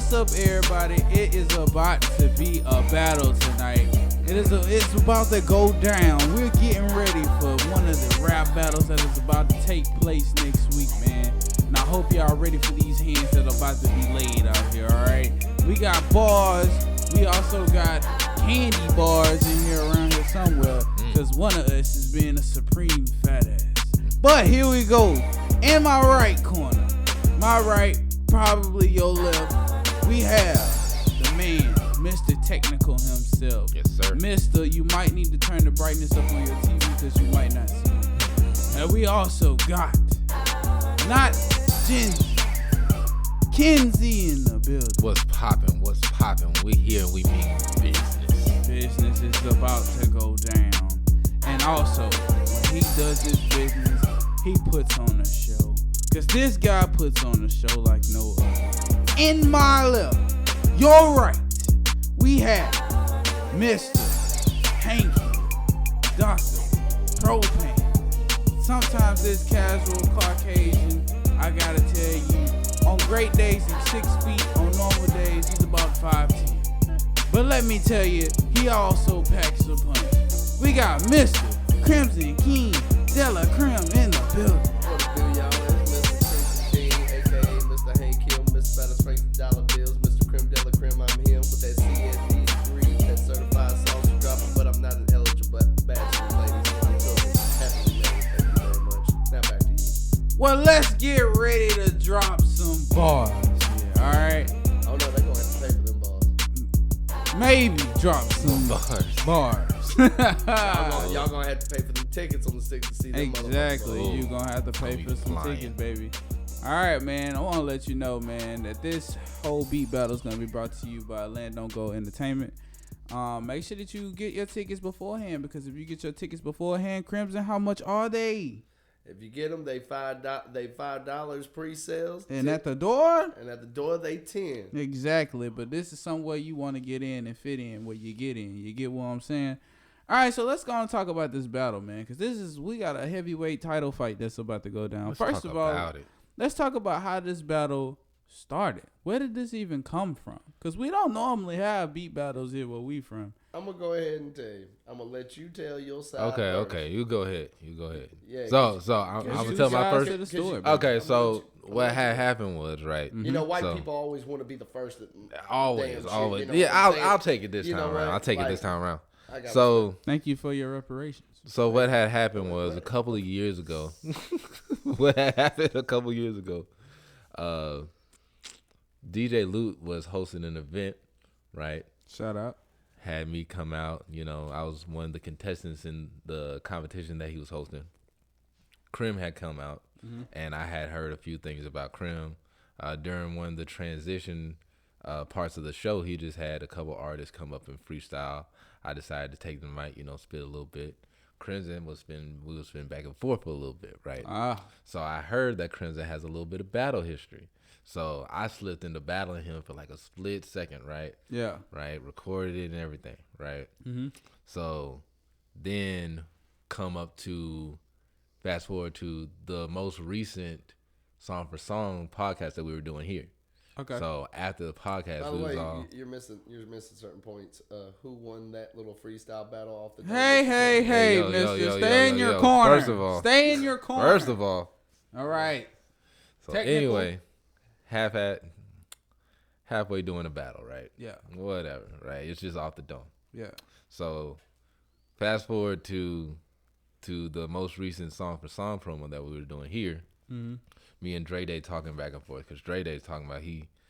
what's up, everybody? It is about to be a battle tonight. It's about to go down. We're getting ready for one of the rap battles that is about to take place next week, man. And I hope y'all ready for these hands that are about to be laid out here, alright? We got bars. We also got candy bars in here around here somewhere. Because one of us is being a supreme fat ass. But here we go. In my right corner. My right, probably your left. We have the man, Mr. Technical himself. Yes, sir. Mr. You might need to turn the brightness up on your TV because you might not see it. And we also got not Gen Z, Ken Z in the building. What's poppin'? What's poppin'? We here and we mean business. Business is about to go down. And also, when he does his business, he puts on a show. Because this guy puts on a show like no other. In my left, your right, we have Mr. Hanky, Dr. Propane. Sometimes this casual Caucasian, I gotta tell you, on great days he's 6 feet, on normal days he's about 5'10". But let me tell you, he also packs a punch. We got Mr. Krimson Ken Z in the building. What to do, y'all? It's Mr. Krimson King, aka Mr. Hank Hill, Mr. Satisfaction Dollar Bills, Mr. Crim Della Crim. I'm him with that CSD degree, that certified sauce dropper, but I'm not an eligible bachelor, ladies. I'm totally happily married. Thank you very much. Now back to you. Well, let's get ready to drop some bars here, alright? Oh no, they gonna have to pay for them balls. Maybe drop some bars. Y'all gonna have to pay for them tickets on the stick to see them. Exactly. motherfuckers. You gonna have to pay for some flying. tickets, baby. Alright, man. I want to let you know, man, that this whole beat battle is gonna be brought to you by Land Don't Go Entertainment. Make sure that you get your tickets beforehand, because if you get your tickets beforehand, Crimson, how much are they? If you get them, they $5 pre-sales. And at the door? And at the door, they 10. Exactly. But this is somewhere you want to get in and fit in where you get in. You get what I'm saying? All right, so let's go and talk about this battle, man, because we got a heavyweight title fight that's about to go down. First of all, let's talk about how this battle started. Where did this even come from? Because we don't normally have beat battles here where we from. I'm going to go ahead and tell you. I'm going to let you tell your side Okay. You go ahead. Yeah, So I'm going to tell my to the first. story, Okay, so what had happened was, right. You know, white people always want to be the first. Always. You know Yeah, what I'm saying? I'll take it this time around. I'll take it this time around. So Thank you for your reparations. So what had happened was a couple of years ago. DJ Loot was hosting an event, right? Shout out. Had me come out. You know, I was one of the contestants in the competition that he was hosting. Krim had come out, and I had heard a few things about Krim. During one of the transition parts of the show, he just had a couple artists come up and freestyle. I decided to take the mic, spit a little bit. Crimson we was spinning back and forth for a little bit, right? So I heard that Crimson has a little bit of battle history. So I slipped into battling him for like a split second, right? Yeah. Right? Recorded it and everything, right? Mm-hmm. So then fast forward to the most recent Song for Song podcast that we were doing here. Okay. So after the podcast, by the we was way, all... you're missing certain points. Who won that little freestyle battle off the? Hey, yo, mister, yo, stay yo, in your yo. corner. First of all, stay in your corner. First of all, all right. So Technical. anyway, halfway doing the battle, right? Yeah. Whatever, right? It's just off the dome. Yeah. So fast forward to the most recent Song for Song promo that we were doing here. Mm-hmm. Me and Dre Day talking back and forth, because Dre Day's talking about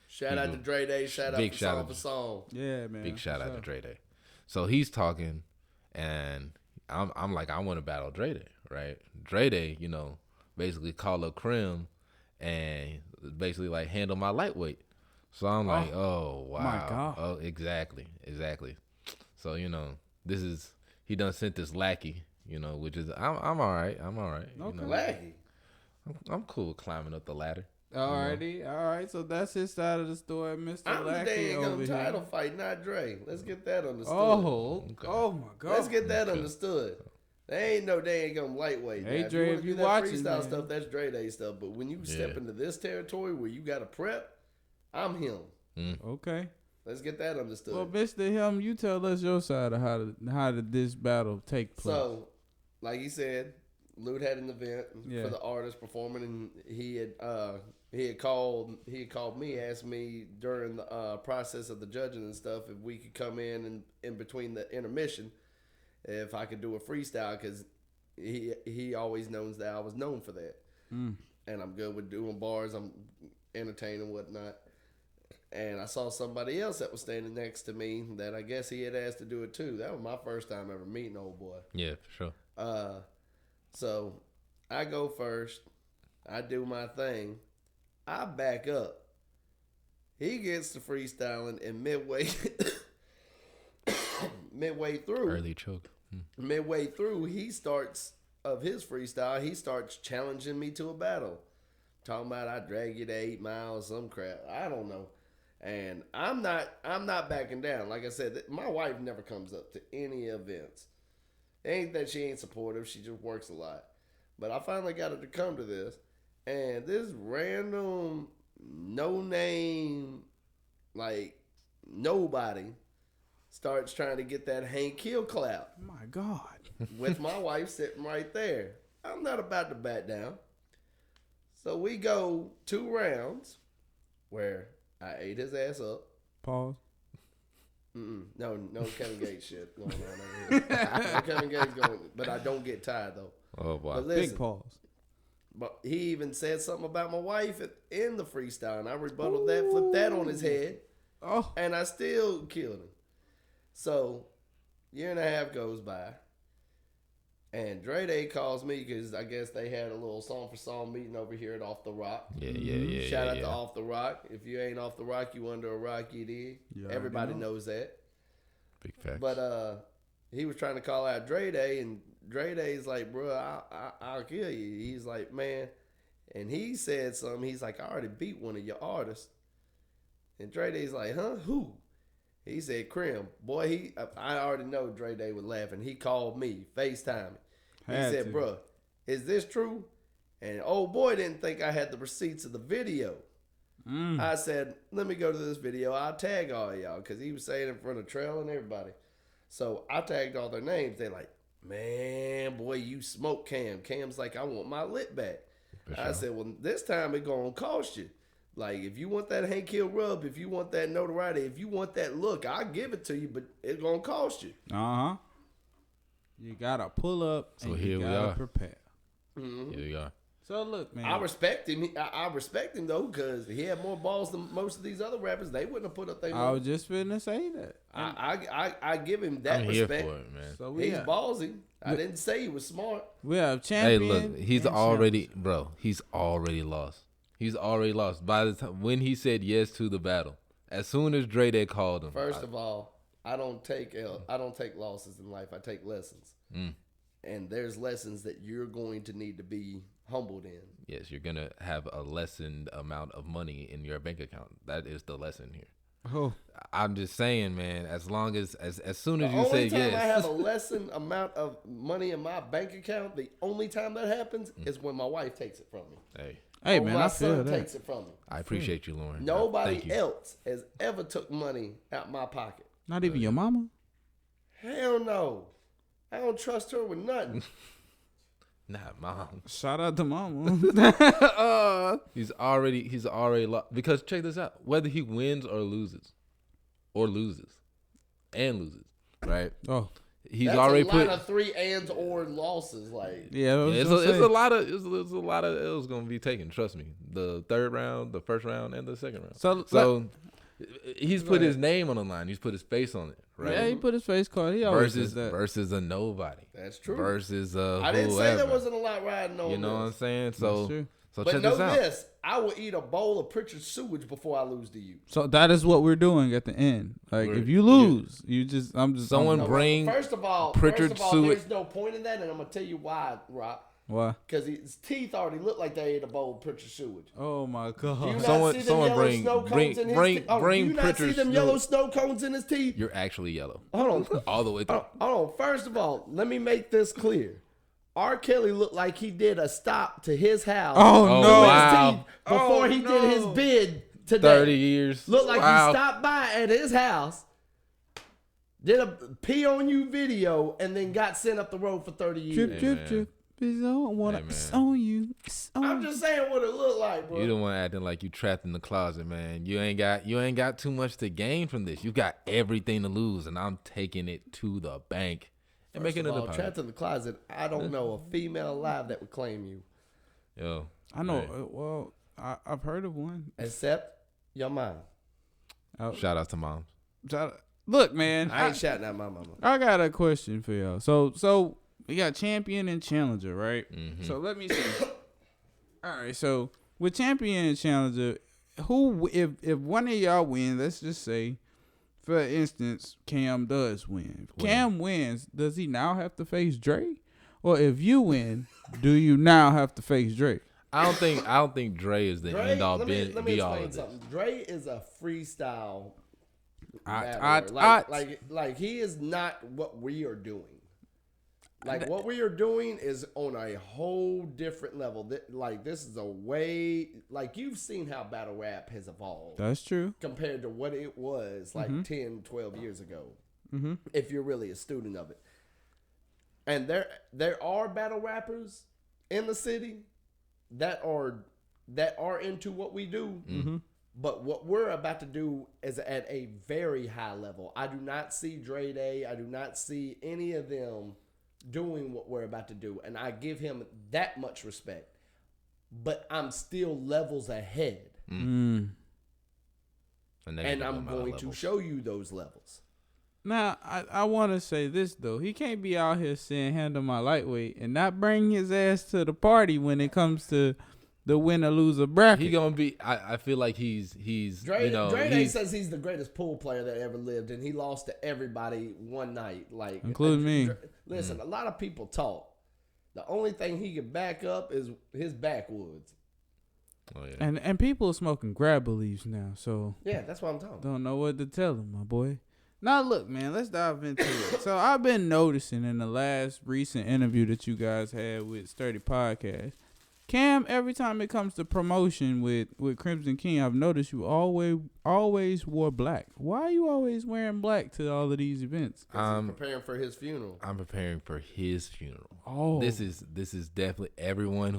Shout out to Dre Day. Shout out to Song for Song. Yeah, man. Big shout out to Dre Day. So he's talking, and I'm like, I want to battle Dre Day, right? Dre Day, basically call up Krim and basically like handle my lightweight. So I'm like, oh wow. My God. Oh, exactly. So, he done sent this lackey, which is, I'm all right. Okay. Lackey. I'm cool climbing up the ladder. Alrighty, all right. So that's his side of the story, Mr. I'm the Lackey over dang here. title fight, not Dre. Let's get that understood. Oh my God. Let's get that understood. They ain't no dang lightweight. Hey, now, Dre, if you if you wanna do watching, that freestyle man. stuff, that's Dre Day stuff. But when you step into this territory where you got to prep, I'm him. Okay. Let's get that understood. Well, Mr. Helm, you tell us your side of how did this battle take place. So, like you said, Lute had an event for the artist performing, and he had called me, asked me during the process of the judging and stuff if we could come in between the intermission, if I could do a freestyle, because he always knows that I was known for that, and I'm good with doing bars. I'm entertaining and whatnot. And I saw somebody else that was standing next to me that I guess he had asked to do it too. That was my first time ever meeting old boy. Yeah, for sure. So I go first. I do my thing. I back up. He gets to freestyling, and midway through, Early choke. midway through, he starts challenging me to a battle. Talking about I drag you to 8 miles, some crap. I don't know. And I'm not backing down. Like I said, my wife never comes up to any events. It ain't that she ain't supportive. She just works a lot. But I finally got her to come to this. And this random, no-name, like, nobody starts trying to get that Hank Hill clap. My God. With my wife sitting right there. I'm not about to back down. So we go 2 rounds where I ate his ass up. Pause. No Kevin Gates shit going on over here. No Kevin Gates going, but I don't get tired though. Oh wow. But listen, Big pause. But he even said something about my wife in the freestyle, and I rebutted that, flipped that on his head, and I still killed him. So, year and a half goes by, and Dre Day calls me because I guess they had a little song for song meeting over here at Off the Rock. Yeah. Shout out to Off the Rock. If you ain't off the rock, you under a rock, you dig. Yeah, everybody knows that. Big facts. But he was trying to call out Dre Day, and Dre Day's like, bro, I'll kill you. He's like, man. And he said something. He's like, I already beat one of your artists. And Dre Day's like, huh? Who? He said, Krim. Boy, I already know Dre Day was laughing. He called me, FaceTime. He said, bro, is this true? And old boy didn't think I had the receipts of the video. I said, let me go to this video. I'll tag all y'all. Because he was saying in front of Trail and everybody. So I tagged all their names. They're like, man, boy, you smoke Cam. Cam's like, I want my lit back. I said, well, this time it's going to cost you. Like, if you want that Hank Hill rub, if you want that notoriety, if you want that look, I'll give it to you, but it's going to cost you. Uh-huh. You got to pull up and you got to prepare. Mm-hmm. Here we are. So, look, man. I respect him. I respect him, though, because he had more balls than most of these other rappers. They wouldn't have put up their I was just finna say that. I give him that I'm respect. here for it, man. So He's ballsy. I didn't say he was smart. We have champion. Hey, look, he's already lost. He's already lost. By the time when he said yes to the battle, as soon as Dre Day called him. First of all, I don't take losses in life. I take lessons. And there's lessons that you're going to need to be humbled in. Yes, you're gonna have a lessened amount of money in your bank account. That is the lesson here. Oh. I'm just saying, man. As long as soon as you say yes, the only time I have a lessened amount of money in my bank account, the only time that happens is when my wife takes it from me. Hey, man, I feel that. Takes it from me. I appreciate you, Lauren. Nobody else has ever took money out my pocket. Not even your mama? Hell no. I don't trust her with nothing. Not mom. Shout out to mama. He's already lost. Because check this out. Whether he wins or loses, right? Oh, he's that's already put a lot of 3 ands or losses. Like it's a lot of L's gonna be taken. Trust me. The third round, the first round, and the second round. So he's put his name on the line. He's put his face on it. Right? Yeah, he put his face card. He always does that. Versus a nobody. That's true. Versus I didn't say there wasn't a lot riding on. You know what I'm saying? So but check know this out. this: I will eat a bowl of Pritchard's sewage before I lose to you. So that is what we're doing at the end. Like if you lose, first of all, Pritchard's sewage. There's no point in that, and I'm gonna tell you why, Rock. Why? Because his teeth already look like they ate a bowl of Pritchard's sewage. Oh my God! Do you not see them Pritchard's yellow snow cones in his teeth? You're actually yellow. Hold on, all the way through. Hold on. First of all, let me make this clear. R. Kelly looked like he did a stop to his house. Oh no! His teeth before he did his bid today. 30 years. Look like Wow. you stopped by at his house, did a pee on you video, and then got sent up the road for 30 years. Drip, Hey, drip, man. drip. It's on, wanna, Hey, man. it's on you. It's on I'm just saying what it looked like, bro. You the one acting like you trapped in the closet, man. You ain't got too much to gain from this. You got everything to lose, and I'm taking it to the bank and First making of it a all, deposit. trapped in the closet. I don't know a female alive that would claim you, Yo, I know. man. Well, I've heard of one. except your mom. Shout out to moms. Look, man. I ain't shouting at my mama. I got a question for y'all. So we got champion and challenger, right? Mm-hmm. So let me see. All right. So with champion and challenger, who if one of y'all win, let's just say, for instance, Cam does win. If Cam wins, does he now have to face Dre? Or if you win, do you now have to face Dre? I don't think Dre is the Dre, end all let me be all explain of this. something. Dre is a freestyle I- battler. Like he is not what we are doing. Like what we are doing is on a whole different level. Like this is a way, like you've seen how battle rap has evolved That's true. compared to what it was like 10, 12 years ago. Mm-hmm. If you're really a student of it. And there are battle rappers in the city that are into what we do. Mm-hmm. But what we're about to do is at a very high level. I do not see Dre Day. I do not see any of them doing what we're about to do. And I give him that much respect. But I'm still levels ahead. Mm. And I'm going to show you those levels. Now, I want to say this, though. He can't be out here saying, handle my lightweight, and not bring his ass to the party when it comes to the winner-loser bracket. He gonna be. I feel like he's Dre, you know Dre Day he's, says he's the greatest pool player that ever lived, and he lost to everybody one night. Like Including me. Listen, a lot of people talk. The only thing he can back up is his backwoods. oh, yeah. And people are smoking grab leaves now, so Yeah, that's what I'm talking about. don't know what to tell them, my boy. Now, look, man, let's dive into it. So I've been noticing in the last recent interview that you guys had with Sturdy Podcast, Cam, every time it comes to promotion with Crimson King, I've noticed you always wore black. Why are you always wearing black to all of these events? He's preparing for his funeral. I'm preparing for his funeral. Oh, This is definitely everyone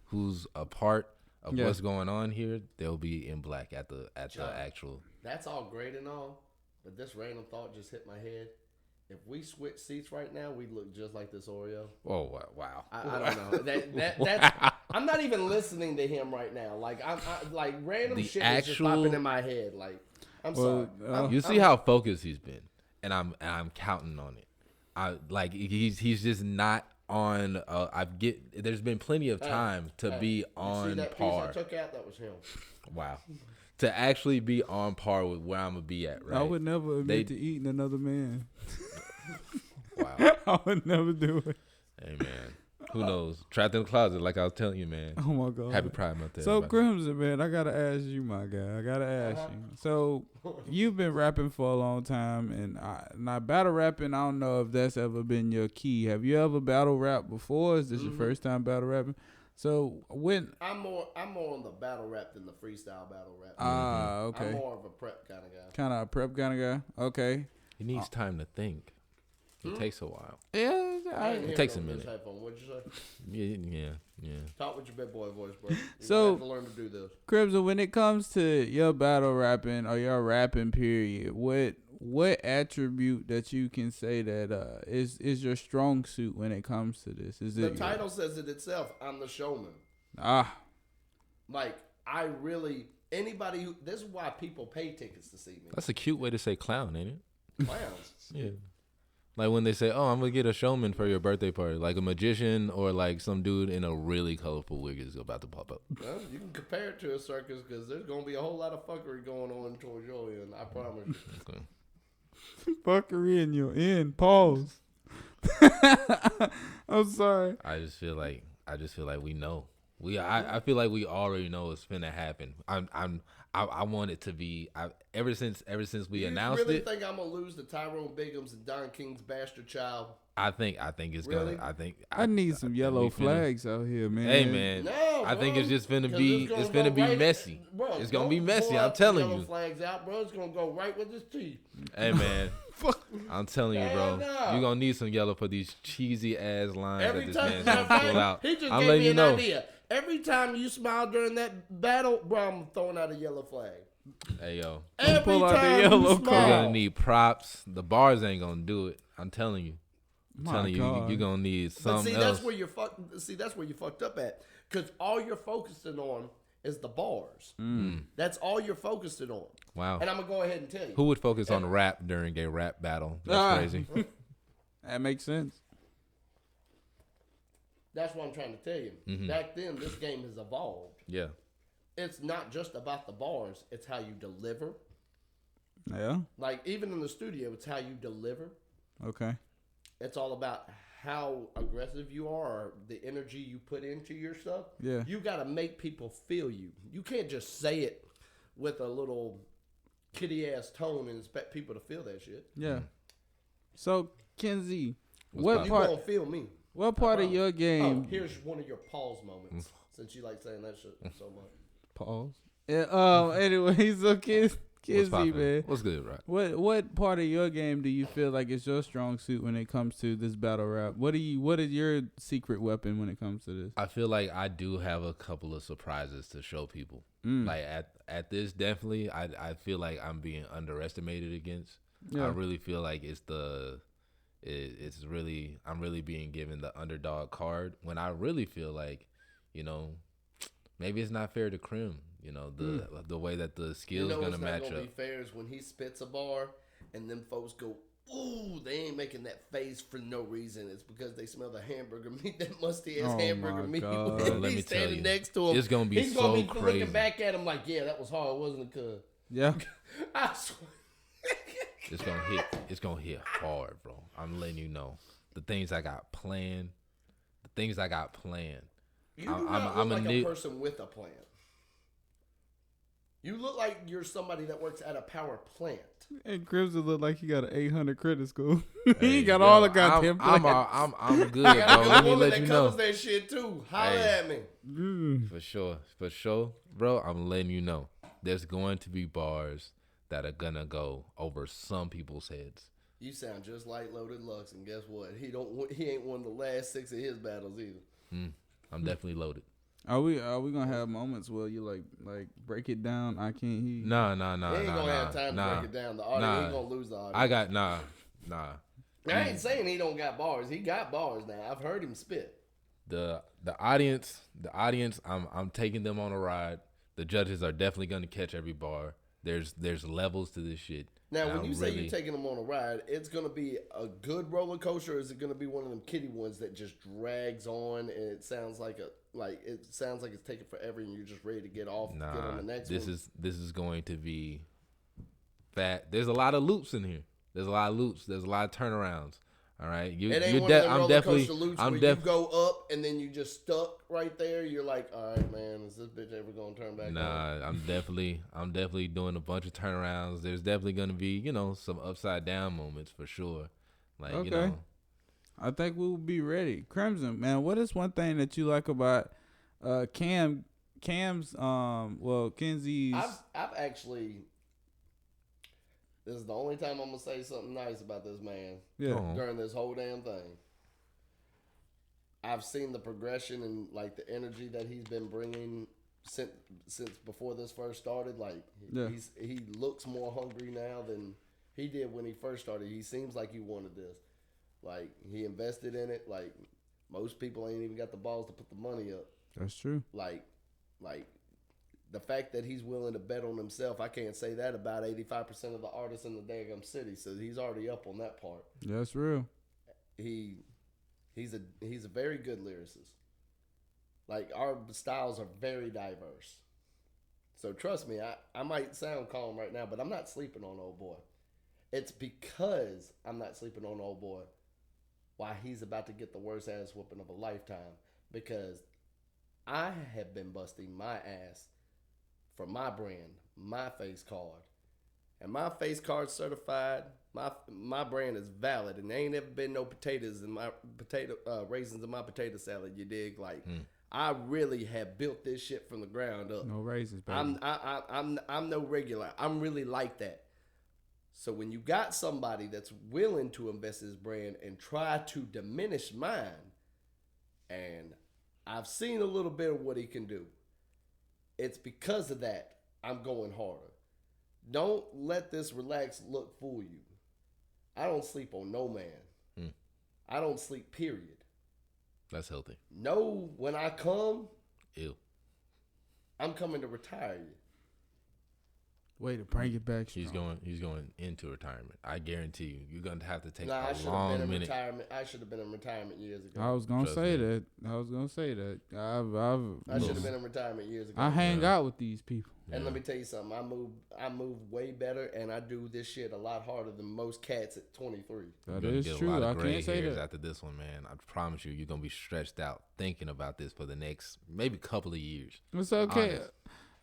who's a part of Yeah. what's going on here. They'll be in black at the actual. That's all great and all, but this random thought just hit my head. If we switch seats right now, we look just like this Oreo. Oh wow! I don't know. That's, I'm not even listening to him right now. Like I like random The shit is just actual- popping in my head. Like I'm Well, sorry. You see how focused he's been, and I'm counting on it. I like he's just not on. There's been plenty of time to be You see on that par. piece I took out? That was him. Wow. To actually be on par with where I'm gonna be at, right? I would never admit They- to eating another man. Wow. I would never do it. Hey man, who knows? Trapped in the closet, like I was telling you, man. Oh my God. Happy Pride Month. to So everybody. Crimson, man, I gotta ask you, my guy. I gotta ask you. So you've been rapping for a long time, and now battle rapping. I don't know if that's ever been your key. Have you ever battle rap before? Is this your first time battle rapping? So when I'm more on the battle rap than the freestyle battle rap. okay, I'm more of a prep kind of guy. kind of a prep kind of guy. Okay, He needs time to think. It takes a while. yeah. I ain't hearing takes a on this minute. headphone. What'd you say? Yeah. Talk with your big boy voice, bro. You So- have to learn to do this. Crimson, when it comes to your battle rapping or your rapping period, what attribute that you can say that is your strong suit when it comes to this? Is The it title says it itself. I'm the showman. Like I really anybody who. This is why people pay tickets to see me. That's a cute way to say clown, ain't it? Clowns. Yeah. Like when they say, "Oh, I'm gonna get a showman for your birthday party," like a magician or like some dude in a really colorful wig is about to pop up. Well, you can compare it to a circus because there's gonna be a whole lot of fuckery going on towards your end. I promise you. Okay. fuckery in your end? Pause. I'm sorry. I just feel like we know I feel like we already know it's finna happen. I want it to be. Ever since we announced it. You really it. think I'm gonna lose to Tyrone Biggums and Don King's bastard child? I think it's really? gonna. I need some yellow flags out here, man. Hey man, no, I think bro, it's just finna be. It's finna be messy. Bro, it's gonna be messy. I'm telling yellow you. Flags out, bro. It's gonna go right with his teeth. Hey man, I'm telling you, bro. No. You're gonna need some yellow for these cheesy ass lines Every that this time, man's gonna pull out. he just I'm gave letting me you an know. idea. Every time you smile during that battle, bro, I'm throwing out a yellow flag. Hey yo, Every pull out the time yellow you card. you're smile. gonna need props. The bars ain't gonna do it. I'm telling you. My God. You're gonna need But something see, else. that's where you're that's where you fucked up at, because all you're focusing on is the bars. That's all you're focusing on. Wow. And I'm gonna go ahead and tell you. Who would focus on rap during a rap battle? That's crazy. That makes sense. That's what I'm trying to tell you. Mm-hmm. Back then, this game has evolved. Yeah. It's not just about the bars; it's how you deliver. Yeah. Like even in the studio, it's how you deliver. Okay. It's all about how aggressive you are, or the energy you put into your stuff. Yeah. You got to make people feel you. You can't just say it with a little kitty ass tone and expect people to feel that shit. Yeah. So Ken Z, You what part? gonna feel me? What part of your Oh, game? here's one of your pause moments. Since you like saying that shit so much. Pause. Anyway, so Ken What's Z, poppin'? man. What's good, right? What part of your game do you feel like is your strong suit when it comes to this battle rap? What is your secret weapon when it comes to this? I feel like I do have a couple of surprises to show people. Like at this, definitely, I feel like I'm being underestimated against. Yeah. I really feel like I'm really being given the underdog card when I really feel like, maybe it's not fair to Krim. The way that the skills gonna match gonna up. be fair is when he spits a bar and them folks go, ooh, they ain't making that face for no reason. It's because they smell the hamburger meat, that musty ass Oh hamburger my meat. God. Bro, let He's me tell standing you, next to him. it's gonna be He's so gonna be crazy. looking back at him like, yeah, that was hard, wasn't it, cuz? Yeah. I swear. It's gonna hit hard, bro. I'm letting you know the things I got planned. You do not I'm look a like new- a person with a plan. You look like you're somebody that works at a power plant. And Crimson look like he got an 800 credit score. Hey, he got yo, all the goddamn I'm good, I got bro. a Let good me woman let that you covers know. that shit too. Holla Hey. at me. For sure, bro. I'm letting you know. There's going to be bars that are gonna go over some people's heads. You sound just like Loaded Lux, and guess what? He ain't won the last 6 of his battles either. I'm definitely loaded. Are we gonna have moments where you like break it down? I can't hear you. Nah. He ain't gonna have time to break it down. The audience ain't gonna lose the audience. I got nah. I ain't saying he don't got bars. He got bars now. I've heard him spit. The audience. I'm taking them on a ride. The judges are definitely gonna catch every bar. There's levels to this shit. Now, And when I'm you say really- you're taking them on a ride, it's gonna be a good roller coaster, or is it gonna be one of them kiddie ones that just drags on and it sounds like it's taking forever and you're just ready to get off, get on the next this one? this is going to be fat. There's a lot of loops in here. There's a lot of turnarounds. All right, It ain't one of them roller coaster loops where you I'm go up and then you just stuck right there. You're like, all right, man, is this bitch ever gonna turn back on? Nah, I'm definitely doing a bunch of turnarounds. There's definitely gonna be, some upside down moments for sure. Like, Okay. I think we'll be ready. Crimson, man, what is one thing that you like about Ken Z's? I've actually. This is the only time I'm gonna say something nice about this man. Yeah. Oh. During this whole damn thing. I've seen the progression and like the energy that he's been bringing since before this first started. Like Yeah. he looks more hungry now than he did when he first started. He seems like he wanted this. Like he invested in it. Like most people ain't even got the balls to put the money up. That's true. Like the fact that he's willing to bet on himself, I can't say that about 85% of the artists in the daggum city. So he's already up on that part. That's real. He's a very good lyricist. Like our styles are very diverse. So trust me, I might sound calm right now, but I'm not sleeping on old boy. It's because I'm not sleeping on old boy why he's about to get the worst ass whooping of a lifetime, because I have been busting my ass for my brand, my face card. And my face card certified. My brand is valid, and there ain't ever been no potatoes in my raisins in my potato salad. You dig? Like I really have built this shit from the ground up. No raisins, baby. I'm no regular. I'm really like that. So when you got somebody that's willing to invest in his brand and try to diminish mine, and I've seen a little bit of what he can do. It's because of that I'm going harder. Don't let this relaxed look fool you. I don't sleep on no man. I don't sleep, period. That's healthy. No, when I come, Ew. I'm coming to retire you. Way to bring it back. He's going into retirement. I guarantee you, you're gonna have to take I a should have long been in minute. retirement. I should have been in retirement years ago. I was gonna Trust say me. that. I should have been in retirement years ago. I hang out with these people. And let me tell you something. I move way better, and I do this shit a lot harder than most cats at 23. That You're gonna is get true. a lot I of gray can't say hairs that. after this one, man. I promise you, you're gonna be stressed out thinking about this for the next maybe couple of years. It's okay. Honest.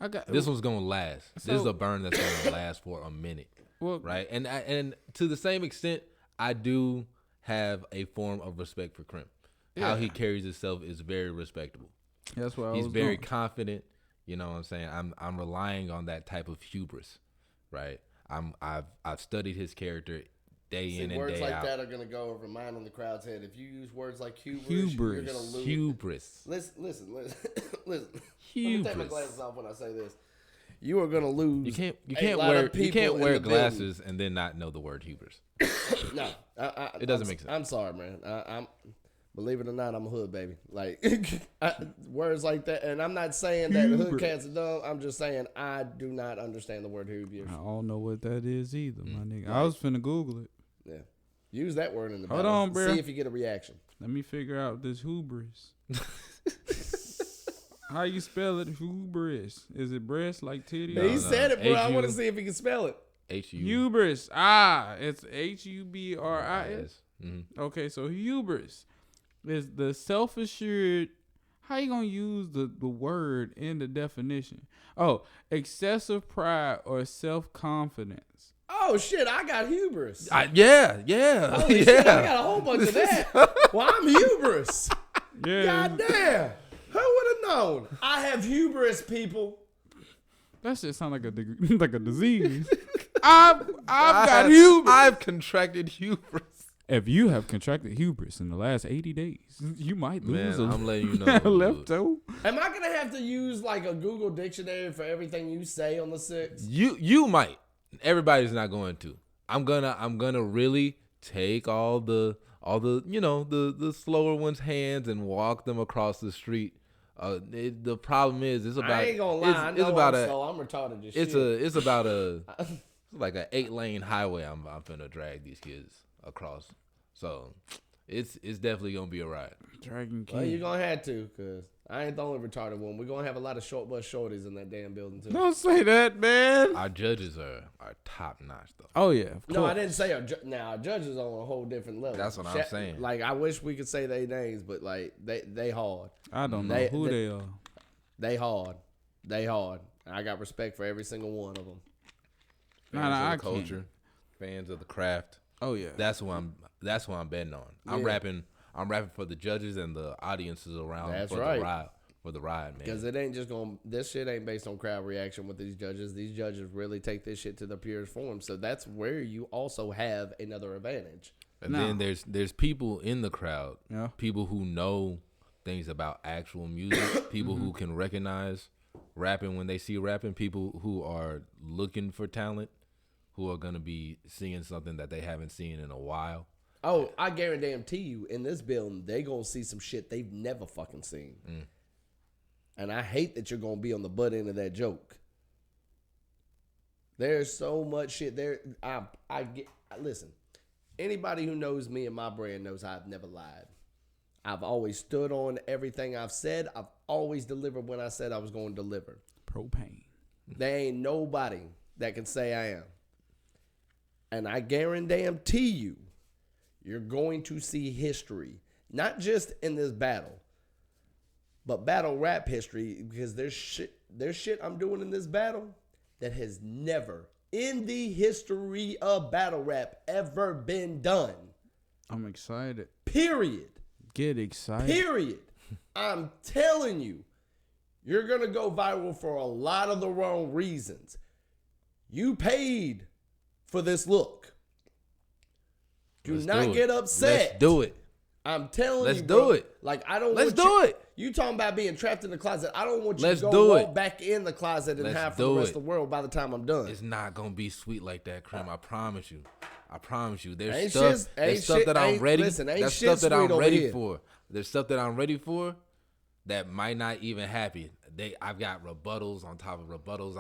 I got This one's gonna last. This is So- a burn that's gonna last for a minute, well, right? And to the same extent, I do have a form of respect for Krim. How he carries himself is very respectable. That's what He's I was very going. confident. You know what I'm saying? I'm relying on that type of hubris, right? I've studied his character day See, in and words day like out. that are going to go over mine on the crowd's head. If you use words like hubris. You're going to lose. Hubris. Listen. Let me take my Hubris. glasses off when I say this. You are going to lose. You can't a lot of you people can't in wear the building. glasses and then not know the word hubris. No, It doesn't make sense. I'm sorry, man. I'm believe it or not, I'm a hood baby. Like words like that, and I'm not saying that hood Hubris. cats are dumb. I'm just saying I do not understand the word hubris. I don't know what that is either, my nigga. I was finna Google it. Yeah, use that word in the Hold battle. on, bro. See if you get a reaction. Let me figure out this hubris. How you spell it? Hubris. Is it breast like titty? He said it, bro. I want to H-U- see if he can spell it. H-U. Hubris. It's HUBRIS. Mm-hmm. Okay, so hubris is the self-assured. How you gonna use the word in the definition? Oh, excessive pride or self-confidence. Oh shit, I got hubris. Yeah. Holy shit, I got a whole bunch of that. Well, I'm hubris. Yeah, God damn. Who would have known? I have hubris, people. that shit sound like like a disease. I've got hubris. I've contracted hubris. If you have contracted hubris in the last 80 days, you might lose Man, a I'm letting you know. left toe. Am I gonna have to use like a Google dictionary for everything you say on the 6? You might. Everybody's not going to. I'm gonna really take all the the slower one's hands and walk them across the street. The problem is it's about I ain't gonna lie. I know it's about I'm slow. I'm retarded as it's shit. it's about it's like an 8-lane highway. I'm finna drag these kids across. So it's definitely gonna be a ride. Dragon King. Well, you're gonna have to, cause I ain't the only retarded one. We're gonna have a lot of short bus shorties in that damn building too. Don't say that, man. Our judges are top notch though. Oh yeah, of course. No, I didn't say our now our judges are on a whole different level. That's what I'm saying. Like I wish we could say their names, but like they hard. I don't know They- who they- they are. They hard. I got respect for every single one of them. Fans Nah, of I the can't. culture, fans of the craft. Oh yeah. That's what I'm betting on. I'm Yeah. rapping for the judges and the audiences around That's for right. the ride, man. Because it ain't just going. This shit ain't based on crowd reaction with these judges. These judges really take this shit to the purest form. So that's where you also have another advantage. And Nah. then there's people in the crowd, Yeah. people who know things about actual music, people who can recognize rapping when they see rapping, people who are looking for talent, who are gonna be seeing something that they haven't seen in a while. Oh, I guarantee you, in this building, they gonna see some shit they've never fucking seen. And I hate that you're gonna be on the butt end of that joke. There's so much shit there. Listen. Anybody who knows me and my brand knows I've never lied. I've always stood on everything I've said. I've always delivered when I said I was going to deliver. Propane. There ain't nobody that can say I am. And I guarantee you, you're going to see history, not just in this battle, But battle rap history, because there's shit I'm doing in this battle that has never in the history of battle rap ever been done. I'm excited. Period. Get excited. Period. I'm telling you, you're going to go viral for a lot of the wrong reasons. You paid for this look. Do not get upset. Let's do it. I'm telling Let's you, bro. do it. Like, I don't Let's want do it. You talking about being trapped in the closet. I don't want you Let's to do go it. walk back in the closet and Let's hide from do the rest it. of the world by the time I'm done. It's not gonna be sweet like that, Krim. I promise you. I promise you. There's Ain't stuff. shit- There's ain't stuff shit- that I'm ain't- ready. listen, ain't There's shit stuff that I'm sweet over ready here. for. There's stuff that I'm ready for that might not even happen. I've got rebuttals on top of rebuttals.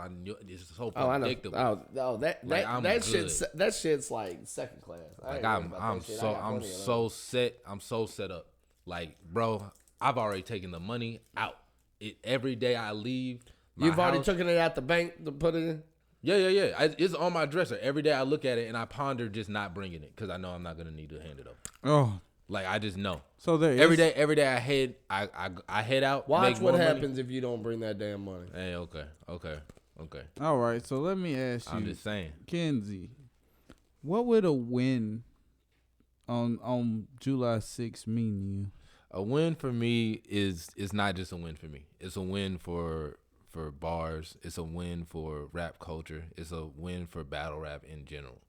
It's so Oh, I know. predictable. Oh, Like, I'm that good. shit's like second class. I Like ain't worried about I'm that shit. I so got I'm plenty of so set. I'm so set up. Like, bro, I've already taken the money out. Every day I leave. You've already house, taken it out the bank to put it in? Yeah. It's on my dresser. Every day I look at it and I ponder just not bringing it because I know I'm not gonna need to hand it over. Oh, Like, I just know. so there Every is- day I head out. Watch make what more happens money. if you don't bring that damn money. Hey, okay. All right, so let me ask I'm you, just saying. Kenzie, what would a win on July 6th mean to you? A win for me is not just a win for me. It's a win for bars. It's a win for rap culture. It's a win for battle rap in general.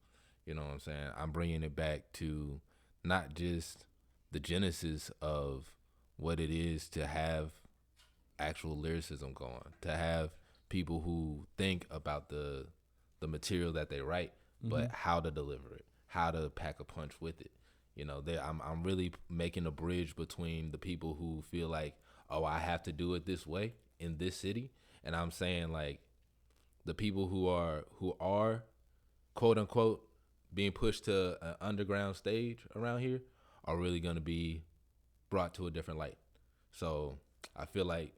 You know what I'm saying? I'm bringing it back to not just the genesis of what it is to have actual lyricism going, to have people who think about the material that they write, but how to deliver it, how to pack a punch with it. You know, I'm really making a bridge between the people who feel like, oh, I have to do it this way in this city, and I'm saying, like, the people who are quote unquote being pushed to an underground stage around here are really going to be brought to a different light. So I feel like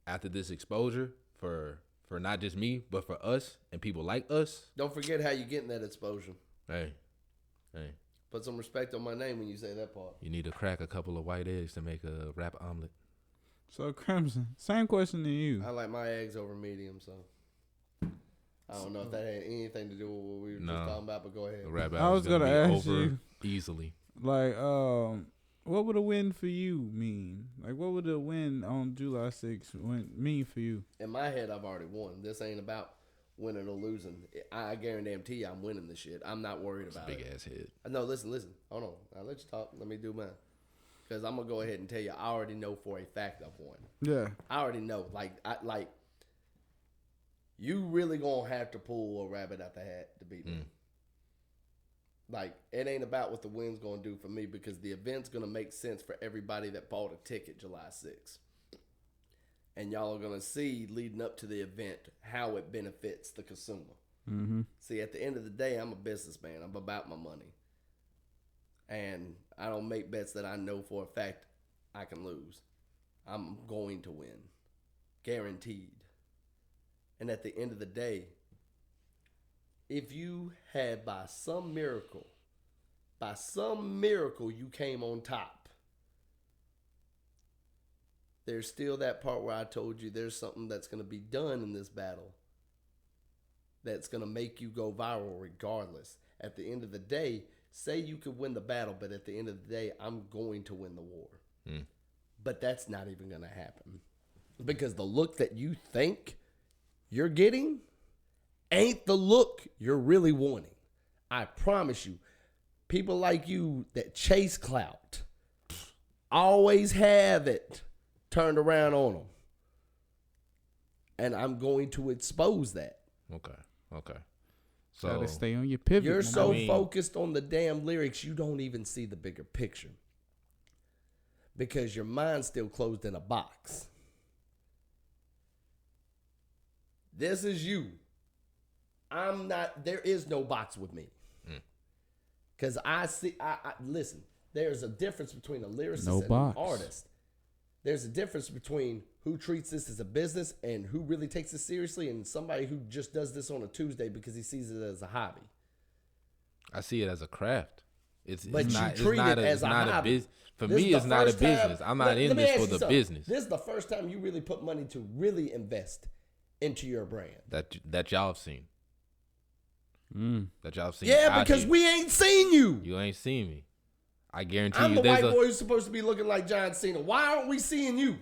after this exposure for not just me, but for us and people like us. Don't forget how you getting that exposure. Hey, Put some respect on my name when you say that part. you need to crack a couple of white eggs to make a rap omelet. So Crimson, same question to you. I like my eggs over medium, so I don't know if that had anything to do with what we were just talking about, but go ahead. The rap I was gonna gonna be ask over you. easily. Like, what would a win for you mean? Like, what would a win on July 6th mean for you? In my head, I've already won. This ain't about winning or losing. I guarantee you I'm winning this shit. I'm not worried about Big it. ass head. No, listen. Hold on. I'll let you talk. Let me do mine. Because I'm going to go ahead and tell you, I already know for a fact I've won. Yeah. I already know. Like, you really going to have to pull a rabbit out the hat to beat me. Like, it ain't about what the win's going to do for me because the event's going to make sense for everybody that bought a ticket July 6th. And y'all are going to see, leading up to the event, how it benefits the consumer. Mm-hmm. See, at the end of the day, I'm a businessman. I'm about my money. And I don't make bets that I know for a fact I can lose. I'm going to win. Guaranteed. And at the end of the day, if you had by some miracle you came on top, there's still that part where I told you there's something that's going to be done in this battle that's going to make you go viral regardless. At the end of the day, say you could win the battle, but at the end of the day, I'm going to win the war. But that's not even going to happen. Because the look that you think you're getting ain't the look you're really wanting. I promise you, people like you that chase clout always have it turned around on them. And I'm going to expose that. Okay. So Gotta stay on your pivot. You're man. so focused on the damn lyrics, you don't even see the bigger picture. Because your mind's still closed in a box. This is you. I'm not, there is no box with me. Because listen, there's a difference between a lyricist and an artist. There's a difference between who treats this as a business and who really takes it seriously and somebody who just does this on a Tuesday because he sees it as a hobby. I see it as a craft. But it's you not treat it as it's a not a hobby. business. For This is me, the it's not a first time- business. I'm not let in me this ask for you the something. business. This is the first time you really put money to really invest into your brand. That y'all have seen. That y'all have seen. Yeah, out because here. we ain't seen you. You ain't seen me. I guarantee I'm you. the There's white boy who's supposed to be looking like John Cena. Why aren't we seeing you?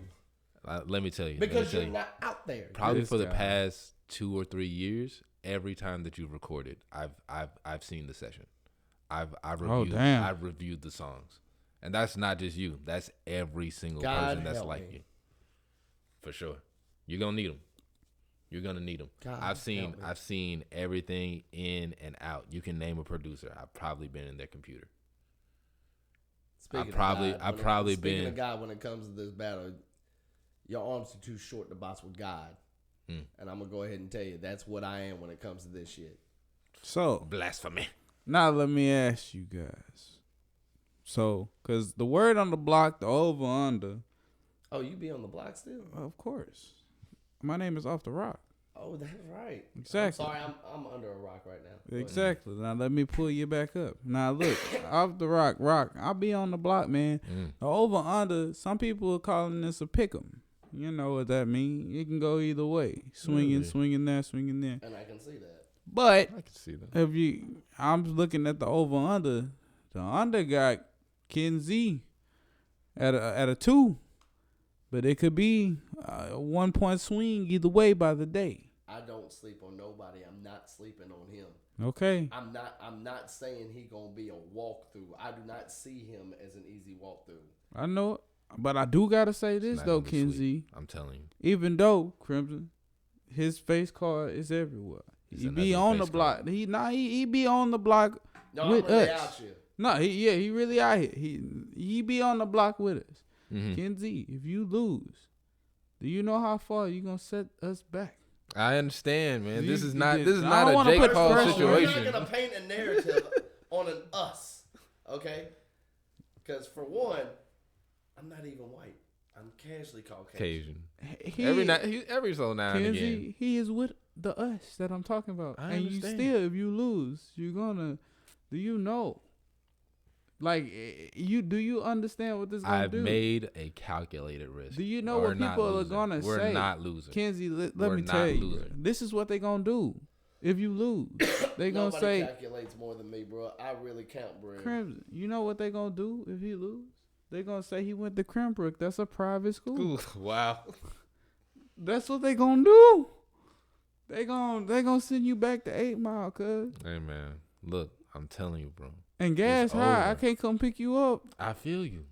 let me tell you. Because you're not out there. Probably This for the guy. past 2 or 3 years, every time that you've recorded, I've seen the session. I've reviewed. damn. I've reviewed the songs, and that's not just you. That's every single God person that's help like me. you. For sure, you're gonna need them. You're gonna need them. God I've seen help me. everything in and out. You can name a producer. I've probably been in their computer. Speaking probably Speaking been- of God, when it comes to this battle, your arms are too short to box with God. And I'm gonna go ahead and tell you that's what I am when it comes to this shit. So Blasphemy. now let me ask you guys. So, cause the word on the block, the over under, Oh, you be on the block still? of course. My name is Off the Rock. Oh, that's right. Exactly. I'm sorry, I'm under a rock right now. Go ahead. Exactly. Now let me pull you back up. Now look, Off the Rock, I'll be on the block, man. The over under, some people are calling this a pick'em. You know what that means? It can go either way. Swinging there, swinging there. And I can see that. But I can see that. I'm looking at the over under. The under got Ken Z at a 2, but it could be a 1 point swing either way by the day. I don't sleep on nobody. I'm not sleeping on him. Okay. I'm not saying he gonna be a walkthrough. I do not see him as an easy walkthrough. I know it, but I do gotta say this Not though, gonna be Ken sweet. Z. I'm telling you. Even though Crimson, his face card is everywhere. He's He an be ugly on the face block. card. He be on the block No, with I'm really us. out here. No, he really out here. He be on the block with us. Mhm. Ken Z, if you lose, do you know how far you gonna set us back? I understand, man. This is not I a don't wanna Jake put Paul pressure. We're situation. not gonna paint a narrative on an us, okay? Because for one, I'm not even white. I'm casually Caucasian. Occasion. Every so now and Ken again. Z, he is with the us that I'm talking about. I and understand. you still, if you lose, you're gonna. Do you know? Like do you understand what this gonna I've do? made a calculated risk. Do you know We're what not people are losing. gonna We're say? We're not losing. Kenzie, let We're me not tell you, losing. bro. This is what they gonna do. If you lose, they gonna Nobody say, calculates more than me, bro. I really count, bro. Crimson. You know what they gonna do if he lose? They gonna say he went to Crimbrook. That's a private school. Ooh, wow. That's what they gonna do. They gonna send you back to 8 Mile, cuz. Hey man, look, I'm telling you, bro. And gas It's high. I over. can't come pick you up. I feel you.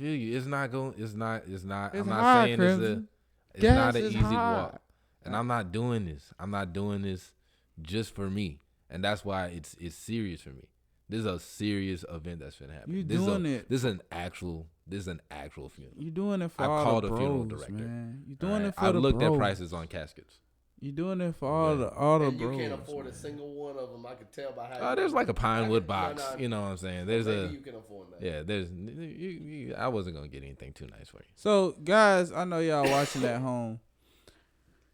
It's not going. It's not. It's I'm not high, saying Crimson. it's Gas not an is easy high. walk. And I'm not doing this. I'm not doing this just for me. And that's why it's serious for me. This is a serious event that's gonna happen. You this doing is it. This is an actual funeral. You doing it for I've all called the a funeral bros, director. man. You doing Alright? it for I've the looked bros. at prices on caskets. You doing it for Okay. all the And you bros. can't afford a man. single one of them. I could tell by how. There's like a Pinewood No, box. no. You know what I'm saying? There's Maybe you can afford that. yeah. There's I wasn't gonna get anything too nice for you. So, guys, I know y'all watching at home.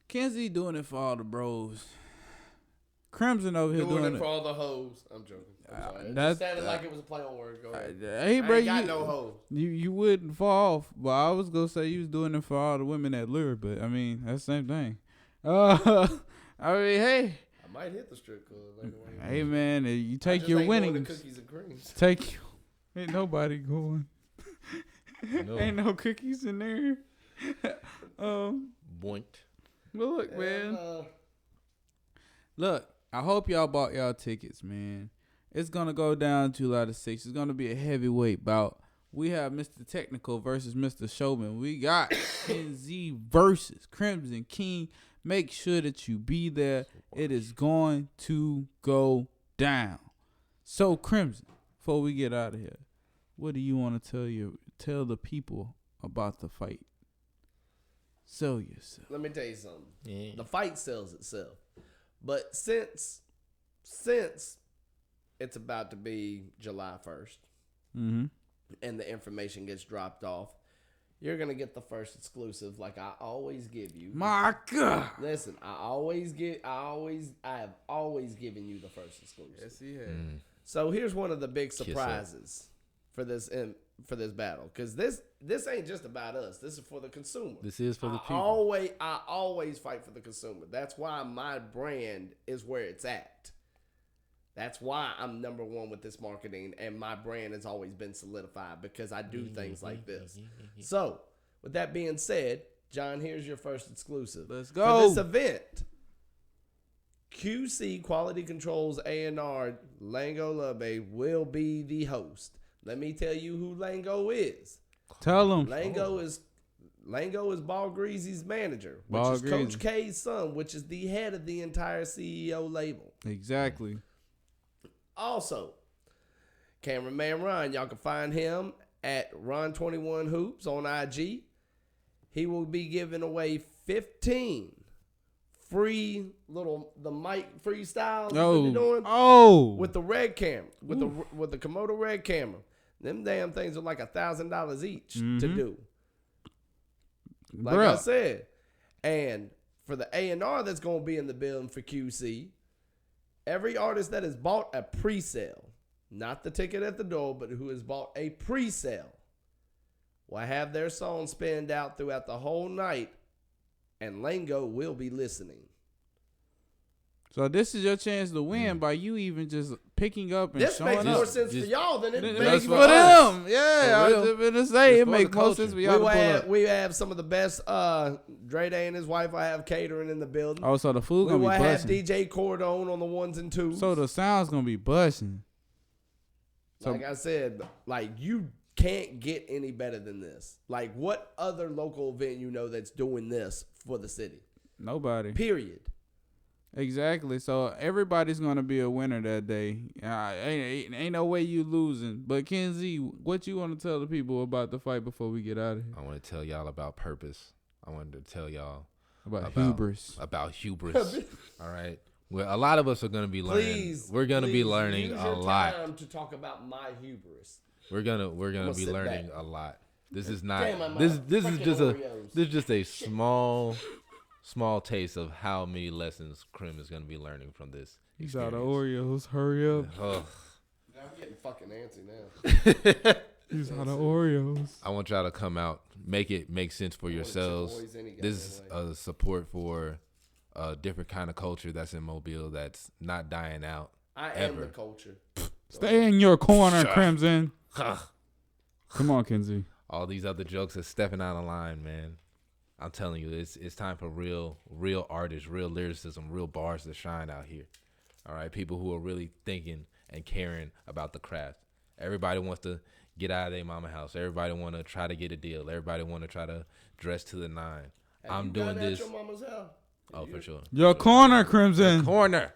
Kenzie doing it for all the bros. Crimson over here Doing it for all the hoes. I'm joking. I'm sorry. It that- just sounded like it was a play on words. Go ahead. Hey, I bro, ain't got no hoes. you wouldn't fall off, but I was gonna say you was doing it for all the women that lure, but I mean that's the same thing. I mean, hey, I might hit the strip club later on. hey, man, you I take just your ain't going to winnings. cookies and creams. Take ain't nobody going. No. Ain't no cookies in there. Boink. But look, man. And, Look, I hope y'all bought y'all tickets, man. It's gonna go down July the 6th. It's gonna be a heavyweight bout. We have Mr. Technical versus Mr. Showman. We got Ken Z versus Crimson King. Make sure that you be there. It is going to go down. So, Crimson, before we get out of here, what do you want to tell the people about the fight? Sell yourself. let me tell you something. Yeah. The fight sells itself. But since it's about to be July 1st Mm-hmm. and the information gets dropped off, you're going to get the first exclusive like I always give you. My God. Listen, I have always given you the first exclusive. Yes, he has. So here's one of the big surprises for this battle, because this ain't just about us. This is for the consumer. This is for the people. I always fight for the consumer. That's why my brand is where it's at. That's why I'm number one with this marketing, and my brand has always been solidified because I do things like this. So, with that being said, John, here's your first exclusive. Let's go. For this event, QC Quality Control's A&R, Lango Lube, will be the host. Let me tell you who Lango is. Tell him. Lango is Ball Greasy's manager, which Ball is Greasy. Coach K's son, which is the head of the entire CEO label. Exactly. Also, cameraman Ron, y'all can find him at Ron21Hoops on IG. He will be giving away 15 free the mic freestyles that he's doing with the red camera, with the Komodo red camera. Them damn things are like $1,000 each to do. Like I said, and for the A&R that's going to be in the building for QC, every artist that has bought a pre-sale, not the ticket at the door, but who has bought a pre-sale, will have their song spanned out throughout the whole night, and Lango will be listening. So this is your chance to win by you even just picking up and this showing up. This makes more sense for y'all than it makes for for us. them. Yeah, I was just going to say, it makes more sense for y'all to pull up. We have some of the best. Dre Day and his wife will have catering in the building. Oh, so the food We going to will be have busting. DJ Cordone on the ones and twos. So the sound's going to be busting. Like I said, like you can't get any better than this. Like what other local event you know that's doing this for the city? Nobody. Period. Exactly. So everybody's gonna be a winner that day. Ain't no way you losing. But Ken Z, what you want to tell the people about the fight before we get out of here? I want to tell y'all about purpose. I wanted to tell y'all About hubris. About hubris. All right. Well, a lot of us are gonna be learning. We're gonna be learning use a your lot. time to talk about my hubris. We're gonna be learning back. a lot. This is not. Damn, This is Oreos. just a small taste of how many lessons Krim is going to be learning from this. He's out of Oreos. Hurry up. Ugh. I'm getting fucking antsy now. He's out of Oreos. I want y'all to come out, make sense for yourselves. This is a support for a different kind of culture that's in Mobile that's not dying out. I ever. am the culture. Stay in your corner, Crimson. Come on, Kenzie. All these other jokes are stepping out of line, man. I'm telling you, it's time for real artists, real lyricism, real bars to shine out here. All right, people who are really thinking and caring about the craft. Everybody wants to get out of their mama house. Everybody want to try to get a deal. Everybody want to try to dress to the nine. I'm doing this. At your mama's house? Oh, for sure. Your corner, Crimson. Corner.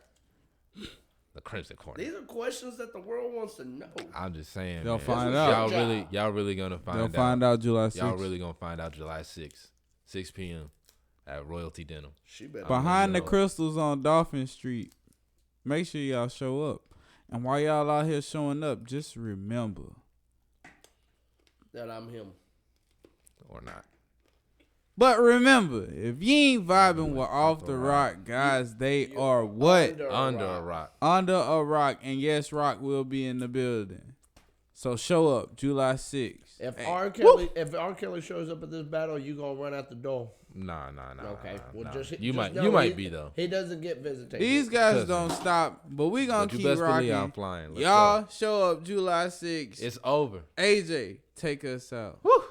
The Crimson Corner. These are questions that the world wants to know. I'm just saying. They'll man. find out. Y'all really gonna find out. They'll find out July 6th. Y'all really gonna find out July 6th, 6 p.m. at Royalty Denim. Behind the crystals on Dolphin Street. Make sure y'all show up. And while y'all out here showing up, just remember that I'm him. Or not. But remember, if you ain't vibing with Off the Rock, guys, they are what? Under a rock. Under a rock. And yes, Rock will be in the building. So show up July 6th. If Hey. R. Kelly shows up at this battle, you gonna run out the door. Nah. Okay. Well, nah. just You just might know be though. He doesn't get visitation. These guys don't stop, but we gonna But you keep best believe I'm rocking. flying. Let's Y'all go. show up July 6th. It's over. AJ, take us out. Woo.